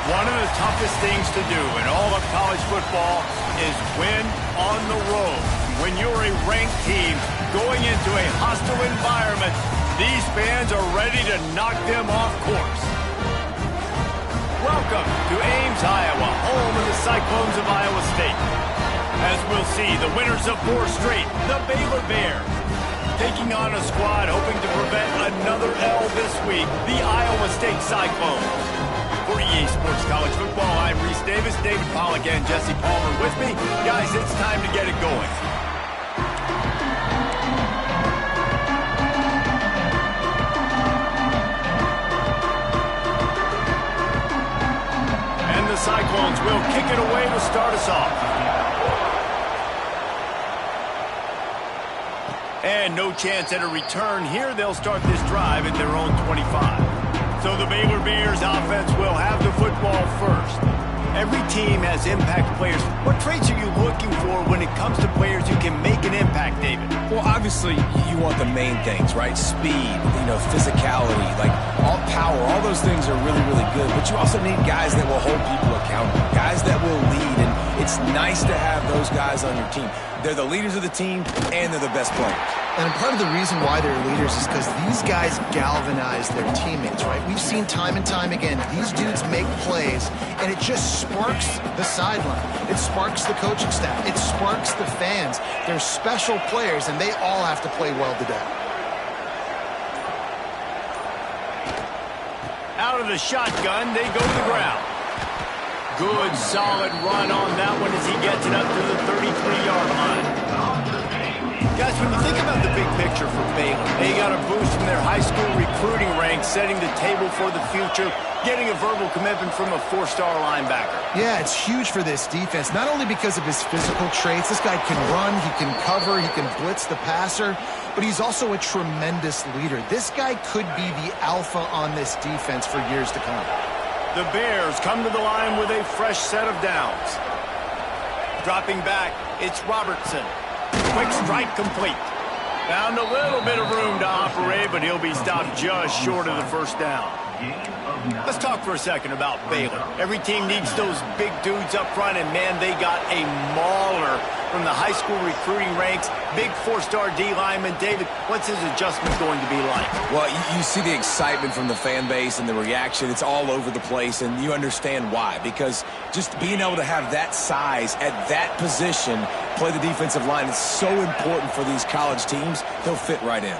One of the toughest things to do in all of college football is win on the road. When you're a ranked team going into a hostile environment, these fans are ready to knock them off course. Welcome to Ames, Iowa, home of the Cyclones of Iowa State. As we'll see, the winners of 4 straight, the Baylor Bears, taking on a squad hoping to prevent another L this week, the Iowa State Cyclones. For EA Sports College Football, I'm Reese Davis, David Pollack, and Jesse Palmer with me. Guys, it's time to get it going. And the Cyclones will kick it away to start us off. And no chance at a return here. They'll start this drive at their own 25. So the Baylor Bears offense will have the football first. Every team has impact players. What traits are you looking for when it comes to players who can make an impact, David? Well, obviously, you want the main things, right? Speed, physicality, like all power, all those things are really, really good. But you also need guys that will hold people accountable, guys that will lead. And it's nice to have those guys on your team. They're the leaders of the team, and they're the best players. And part of the reason why they're leaders is because these guys galvanize their teammates, right? We've seen time and time again, these dudes make plays, and it just sparks the sideline. It sparks the coaching staff. It sparks the fans. They're special players, and they all have to play well today. Out of the shotgun, they go to the ground. Good, solid run on that one as he gets it up to the 33-yard line. Guys, when you think about the big picture for Baylor, they got a boost from their high school recruiting ranks, setting the table for the future, getting a verbal commitment from a 4-star linebacker. Yeah, it's huge for this defense, not only because of his physical traits. This guy can run, he can cover, he can blitz the passer, but he's also a tremendous leader. This guy could be the alpha on this defense for years to come. The Bears come to the line with a fresh set of downs. Dropping back, it's Robertson. Quick strike complete. Found a little bit of room to operate, but he'll be stopped just short of the first down. Let's talk for a second about Baylor. Every team needs those big dudes up front, and man, they got a mauler from the high school recruiting ranks. Big 4-star D lineman. David, what's his adjustment going to be like? Well, you see the excitement from the fan base and the reaction. It's all over the place, and you understand why. Because just being able to have that size at that position, play the defensive line, is so important for these college teams. He'll fit right in.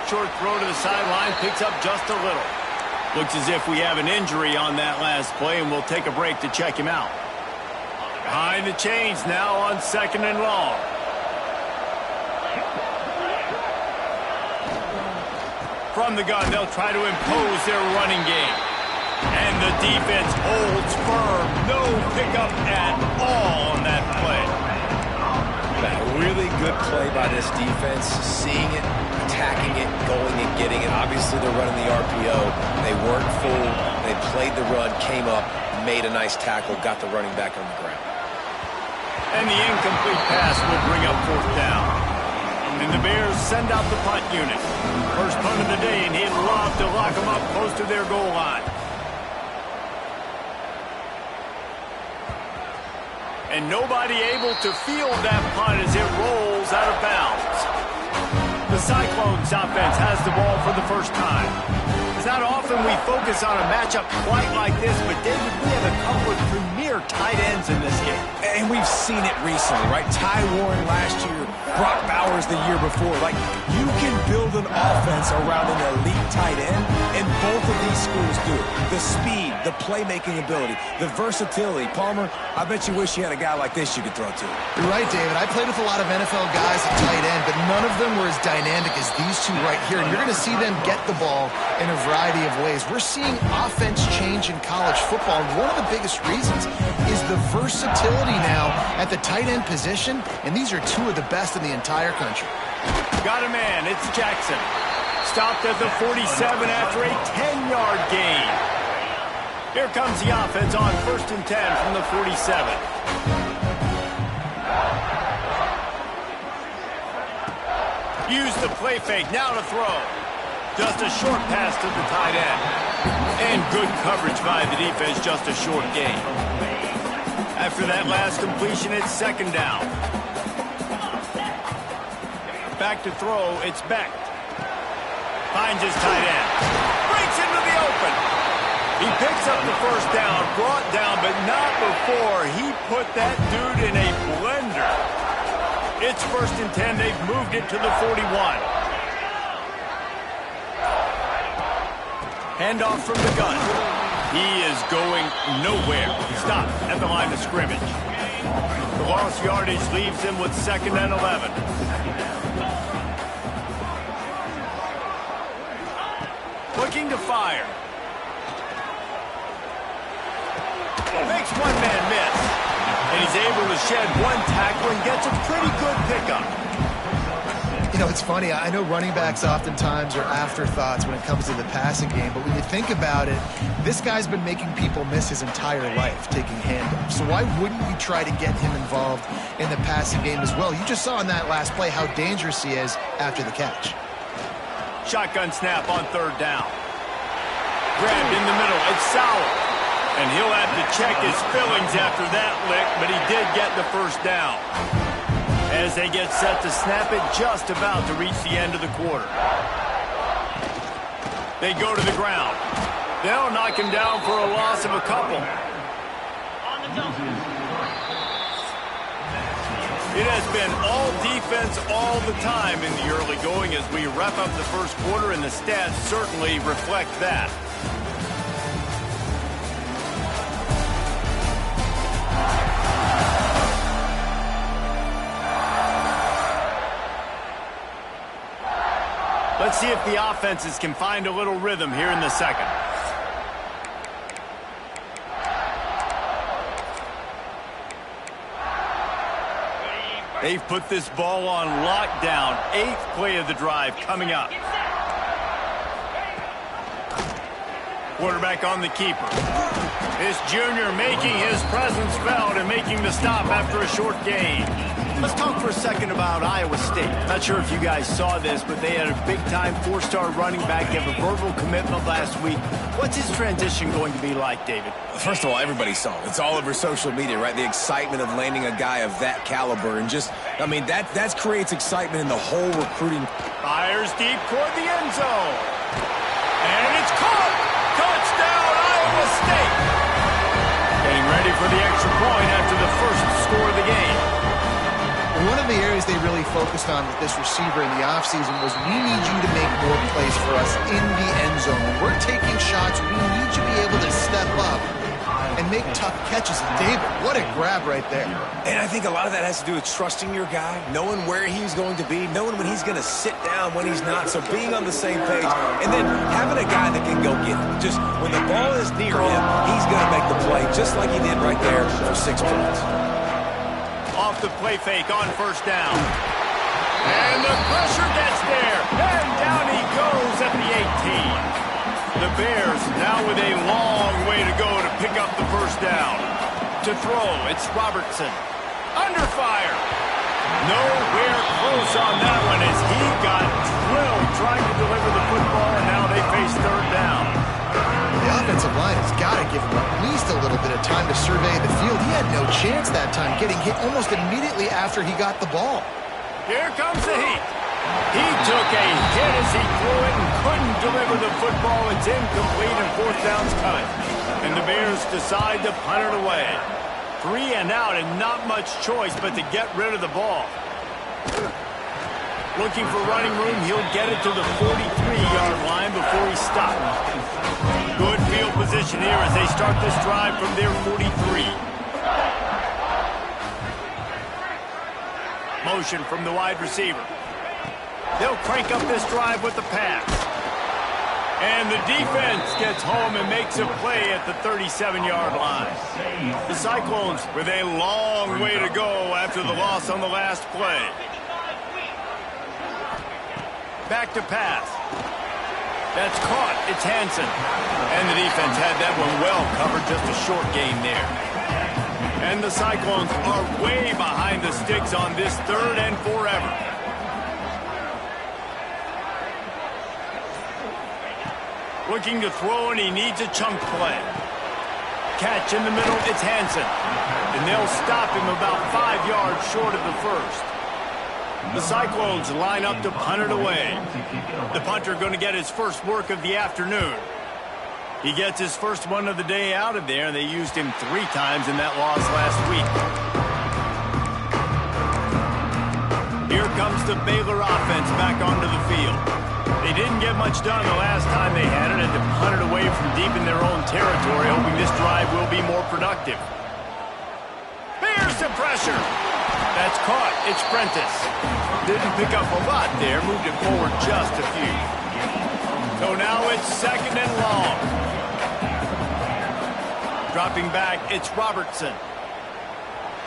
Short throw to the sideline, picks up just a little. Looks as if we have an injury on that last play, and we'll take a break to check him out. Behind the chains now on 2nd and long. From the gun, they'll try to impose their running game. And the defense holds firm. No pickup at all on that play. A really good play by this defense, seeing it, attacking it, going and getting it. Obviously, they're running the RPO. They weren't fooled. They played the run, came up, made a nice tackle, got the running back on the ground. And the incomplete pass will bring up 4th down. And the Bears send out the punt unit. First punt of the day, and he'd love to lock them up close to their goal line. And nobody able to field that punt as it rolls out of bounds. The Cyclones offense has the ball for the first time. It's not often we focus on a matchup quite like this, but David, we have a couple of premier tight ends in this game. And we've seen it recently, right? Ty Warren last year, Brock Bowers the year before. Like, you can build an offense around an elite tight end, and both of these schools do it. The speed, the playmaking ability, the versatility. Palmer, I bet you wish you had a guy like this you could throw to. You're right, David. I played with a lot of NFL guys at tight end, but none of them were as dynamic as these two right here. And you're going to see them get the ball in a variety of ways. We're seeing offense change in college football. And one of the biggest reasons is the versatility now at the tight end position, and these are two of the best in the entire country. Got a man. It's Jackson. Stopped at the 47 after a 10-yard gain. Here comes the offense on 1st and 10 from the 47. Use the play fake now to throw. Just a short pass to the tight end. And good coverage by the defense, just a short gain. After that last completion, it's second down. Back to throw, it's Beck. Finds his tight end. Breaks into the open. He picks up the first down, brought down, but not before he put that dude in a blender. It's 1st and 10. They've moved it to the 41. Handoff from the gun. He is going nowhere. Stop at the line of scrimmage. The lost yardage leaves him with 2nd and 11. Looking to fire. Makes one man miss. And he's able to shed one tackle and gets a pretty good pickup. You know, it's funny. I know running backs oftentimes are afterthoughts when it comes to the passing game, but when you think about it, this guy's been making people miss his entire life taking handoffs. So why wouldn't you try to get him involved in the passing game as well? You just saw in that last play how dangerous he is after the catch. Shotgun snap on 3rd down. Grabbed in the middle. It's Sauer. And he'll have to check his fillings after that lick, but he did get the first down. As they get set to snap it, just about to reach the end of the quarter. They go to the ground. They'll knock him down for a loss of a couple. It has been all defense all the time in the early going as we wrap up the first quarter, and the stats certainly reflect that. Let's see if the offenses can find a little rhythm here in the second. They've put this ball on lockdown. 8th play of the drive coming up. Quarterback on the keeper. This junior making his presence felt and making the stop after a short gain. Let's talk for a second about Iowa State. Not sure if you guys saw this, but they had a big-time 4-star running back give a verbal commitment last week. What's his transition going to be like, David? First of all, everybody saw it. It's all over social media, right? The excitement of landing a guy of that caliber. And just, I mean, that creates excitement in the whole recruiting. Fires deep toward the end zone. And it's caught. Touchdown, Iowa State. Getting ready for the extra point after the first score of the game. One of the areas they really focused on with this receiver in the offseason was we need you to make more plays for us in the end zone. When we're taking shots, we need you to be able to step up and make tough catches. And David, what a grab right there. And I think a lot of that has to do with trusting your guy, knowing where he's going to be, knowing when he's going to sit down, when he's not. So being on the same page, and then having a guy that can go get it. Just when the ball is near him, he's going to make the play, just like he did right there for 6 points. Off the play fake on 1st down. And the pressure gets there. And down he goes at the 18. The Bears now with a long way to go to pick up the first down. To throw, it's Robertson. Under fire. Nowhere close on that one as he got drilled trying to deliver the football, and now they face 3rd down. The offensive line has got to give him at least a little bit of time to survey the field. He had no chance that time, getting hit almost immediately after he got the ball. Here comes the heat. He took a hit as he threw it and couldn't deliver the football. It's incomplete and 4th down's coming. And the Bears decide to punt it away. 3 and out and not much choice but to get rid of the ball. Looking for running room, he'll get it to the 43-yard line before he stops. Good field position here as they start this drive from their 43. Motion from the wide receiver. They'll crank up this drive with the pass. And the defense gets home and makes a play at the 37-yard line. The Cyclones with a long way to go after the loss on the last play. Back to pass. That's caught. It's Hansen. And the defense had that one well covered. Just a short gain there. And the Cyclones are way behind the sticks on this 3rd and forever. Looking to throw, and he needs a chunk play. Catch in the middle, it's Hansen. And they'll stop him about 5 yards short of the first. The Cyclones line up to punt it away. The punter going to get his first work of the afternoon. He gets his first one of the day out of there, and they used him 3 times in that loss last week. Here comes the Baylor offense back onto the field. They didn't get much done the last time they had it, and to punt it away from deep in their own territory, hoping this drive will be more productive. Here's the pressure. That's caught. It's Prentice. Didn't pick up a lot there. Moved it forward just a few. So now it's 2nd and long. Dropping back, it's Robertson.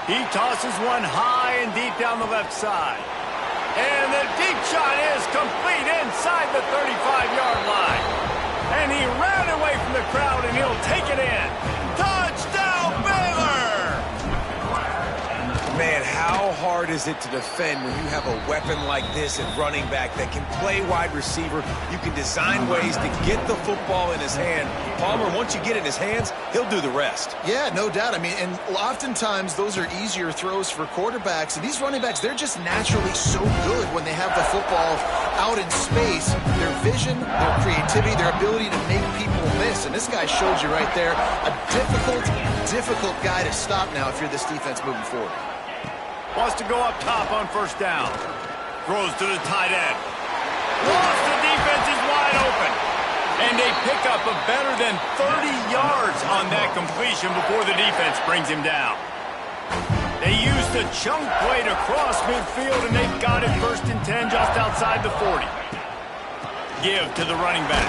He tosses one high and deep down the left side. And the deep shot is complete inside the 35-yard line. And he ran away from the crowd, and he'll take it in. Touchdown, Baylor! Man, how hard is it to defend when you have a weapon like this at running back that can play wide receiver? You can design ways to get the football in his hand. Palmer, once you get it in his hands, he'll do the rest. Yeah, no doubt. I mean, and oftentimes those are easier throws for quarterbacks. And these running backs, they're just naturally so good when they have the football out in space. Their vision, their creativity, their ability to make people miss. And this guy showed you right there a difficult guy to stop now if you're this defense moving forward. Wants to go up top on first down. Throws to the tight end. Lost, the defense is wide open. And they pick up a better than 30 yards on that completion before the defense brings him down. They used a chunk play to cross midfield, and they've got it 1st and 10 just outside the 40. Give to the running back.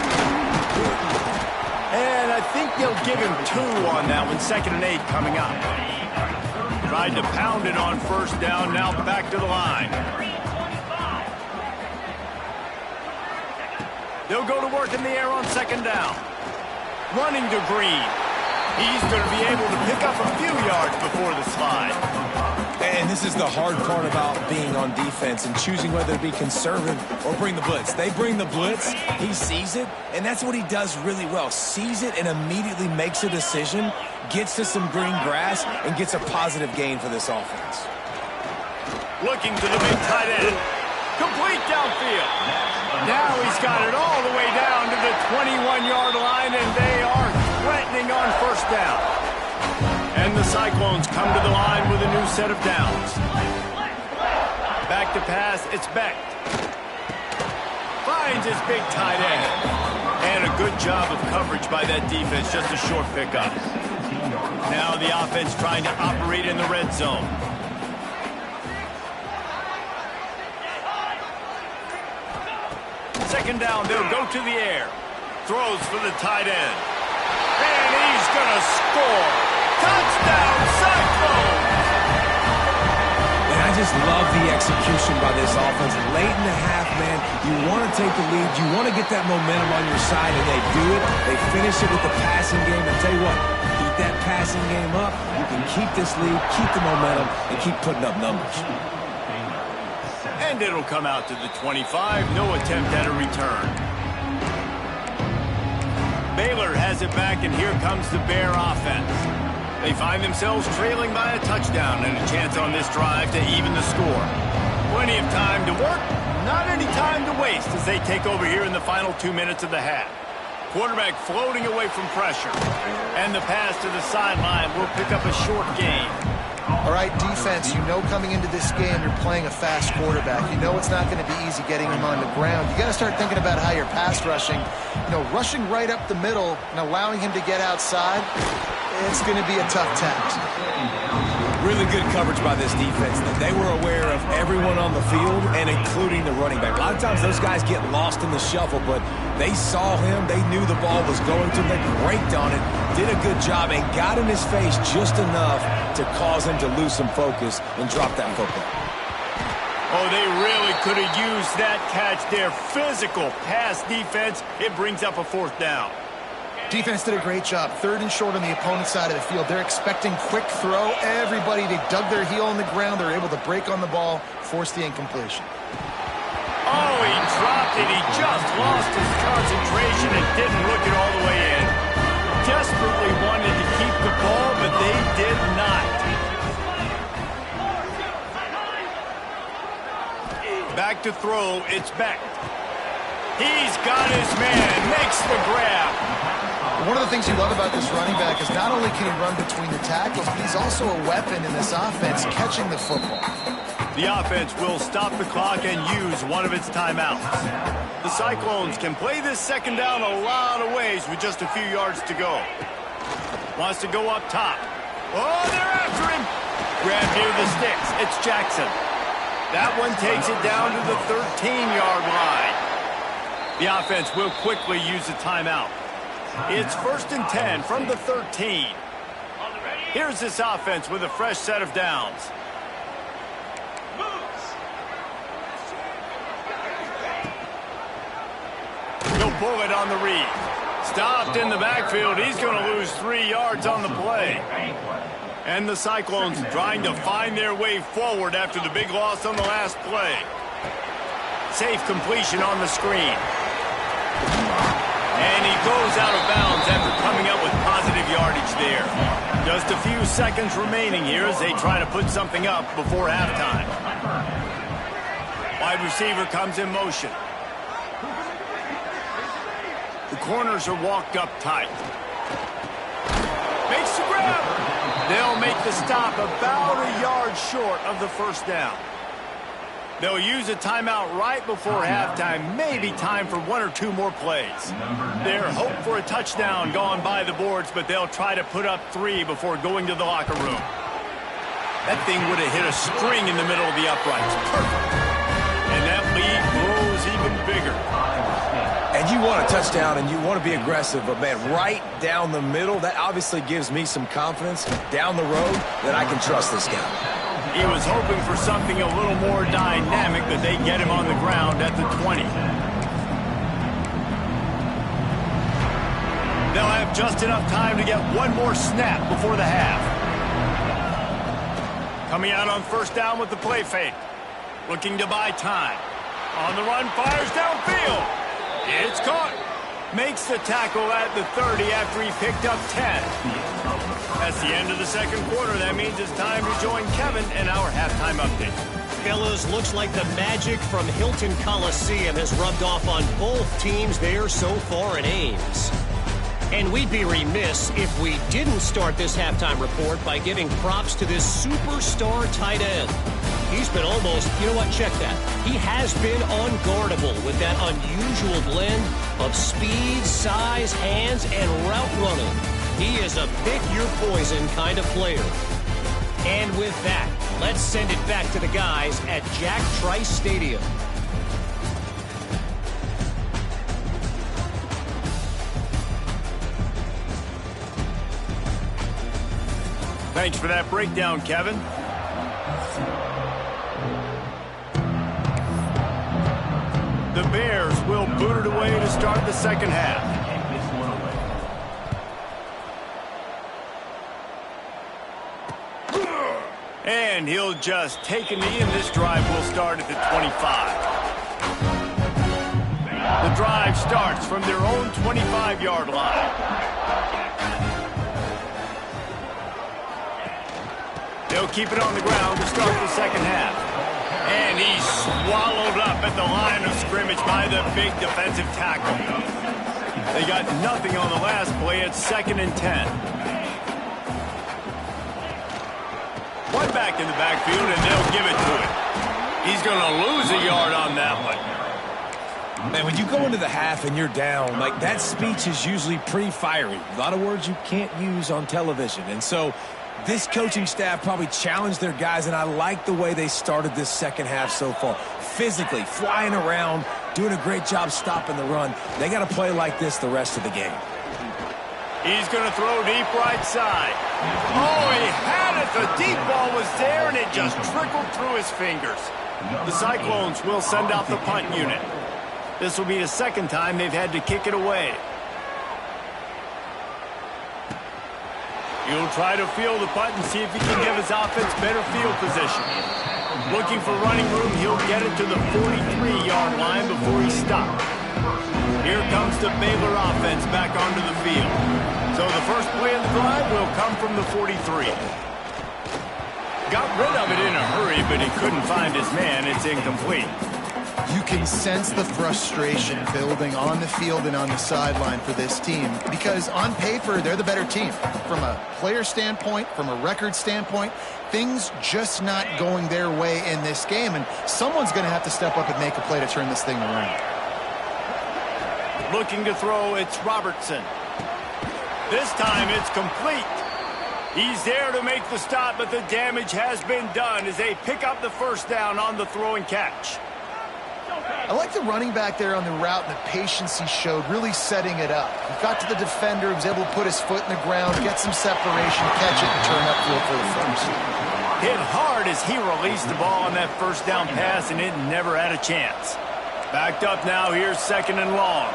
And I think they'll give him 2 on that one. 2nd and 8 coming up. Tried to pound it on first down, now back to the line. They'll go to work in the air on 2nd down. Running to Green. He's going to be able to pick up a few yards before the slide. And this is the hard part about being on defense and choosing whether to be conservative or bring the blitz. They bring the blitz, he sees it, and that's what he does really well. Sees it and immediately makes a decision, gets to some green grass, and gets a positive gain for this offense. Looking to the big tight end. Complete downfield. Now he's got it all the way down to the 21-yard line, and they are threatening on first down. And the Cyclones come to the line with a new set of downs. Back to pass, it's Beck. Finds his big tight end. And a good job of coverage by that defense, just a short pickup. Now the offense trying to operate in the red zone. Second down, they'll go to the air. Throws for the tight end. And he's going to score. Touchdown, Cyclones! And I just love the execution by this offense. Late in the half, man, you want to take the lead. You want to get that momentum on your side, and they do it. They finish it with the passing game. And tell you what, keep that passing game up. You can keep this lead, keep the momentum, and keep putting up numbers. And it'll come out to the 25. No attempt at a return. Baylor has it back, and here comes the Bear offense. They find themselves trailing by a touchdown and a chance on this drive to even the score. Plenty of time to work, not any time to waste as they take over here in the final 2 minutes of the half. Quarterback floating away from pressure. And the pass to the sideline will pick up a short gain. All right, defense, you know coming into this game you're playing a fast quarterback. You know it's not going to be easy getting him on the ground. You got to start thinking about how you're pass rushing. You know, rushing right up the middle and allowing him to get outside, it's going to be a tough task. Really good coverage by this defense. They were aware of everyone on the field and including the running back. A lot of times those guys get lost in the shuffle, but they saw him. They knew the ball was going to them. They braked on it, did a good job, and got in his face just enough to cause him to lose some focus and drop that football. Oh, they really could have used that catch there. Physical pass defense. It brings up a 4th down. Defense did a great job. 3rd and short on the opponent's side of the field. They're expecting quick throw. Everybody, they dug their heel on the ground. They're able to break on the ball, force the incompletion. Oh, he dropped it. He just lost his concentration and didn't look it all the way in. Desperately wanted to keep the ball, but they did not. Back to throw, it's Beck. He's got his man, makes the grab. One of the things you love about this running back is not only can he run between the tackles, but he's also a weapon in this offense, catching the football. The offense will stop the clock and use one of its timeouts. The Cyclones can play this second down a lot of ways with just a few yards to go. Wants to go up top. Oh, they're after him. Grab near the sticks. It's Jackson. That one takes it down to the 13-yard line. The offense will quickly use a timeout. It's 1st and 10 from the 13. Here's this offense with a fresh set of downs. He'll pull it on the read. Stopped in the backfield. He's going to lose 3 yards on the play. And the Cyclones trying to find their way forward after the big loss on the last play. Safe completion on the screen. And he goes out of bounds after coming up with positive yardage there. Just a few seconds remaining here as they try to put something up before halftime. Wide receiver comes in motion. The corners are walked up tight. Makes the grab. They'll make the stop about a yard short of the first down. They'll use a timeout right before halftime. Maybe time for 1 or 2 more plays. Their hope for a touchdown gone by the boards, but they'll try to put up 3 before going to the locker room. That thing would have hit a string in the middle of the uprights. Perfect. And that lead grows even bigger. And you want a touchdown and you want to be aggressive, but man, right down the middle, that obviously gives me some confidence down the road that I can trust this guy. He was hoping for something a little more dynamic, but they get him on the ground at the 20. They'll have just enough time to get one more snap before the half. Coming out on first down with the play fake. Looking to buy time. On the run, fires downfield. It's caught. Makes the tackle at the 30 after he picked up 10. That's the end of the second quarter. That means it's time to join Kevin in our halftime update. Fellas, looks like the magic from Hilton Coliseum has rubbed off on both teams there so far at Ames. And we'd be remiss if we didn't start this halftime report by giving props to this superstar tight end. He's been almost, you know what, check that. He has been unguardable with that unusual blend of speed, size, hands, and route running. He is a pick-your-poison kind of player. And with that, let's send it back to the guys at Jack Trice Stadium. Thanks for that breakdown, Kevin. The Bears will boot it away to start the second half. And he'll just take a knee, and this drive will start at the 25. The drive starts from their own 25-yard line. They'll keep it on the ground to start the second half. And he's swallowed up at the line of scrimmage by the big defensive tackle. They got nothing on the last play. It's 2nd and 10. One back in the backfield, and they'll give it to him. He's going to lose a yard on that one. Man, when you go into the half and you're down, like that speech is usually pretty fiery. A lot of words you can't use on television. And so this coaching staff probably challenged their guys, and I like the way they started this second half so far. Physically, flying around, doing a great job stopping the run. They got to play like this the rest of the game. He's going to throw deep right side. Oh, he had it. The deep ball was there, and it just trickled through his fingers. The Cyclones will send out the punt unit. This will be the second time they've had to kick it away. He'll try to field the punt and see if he can give his offense better field position. Looking for running room, he'll get it to the 43-yard line before he stopped. Here comes the Baylor offense back onto the field. So the first play of the drive will come from the 43. Got rid of it in a hurry, but he couldn't find his man. It's incomplete. You can sense the frustration building on the field and on the sideline for this team because on paper, they're the better team. From a player standpoint, from a record standpoint, things just not going their way in this game, and someone's going to have to step up and make a play to turn this thing around. Looking to throw, it's Robertson. This time it's complete. He's there to make the stop, but the damage has been done as they pick up the first down on the throw and catch. I like the running back there on the route and the patience he showed, really setting it up. He got to the defender, was able to put his foot in the ground, get some separation, catch it, and turn upfield for the first. Hit hard as he released the ball on that first down pass, and it never had a chance. Backed up now, here's 2nd and long.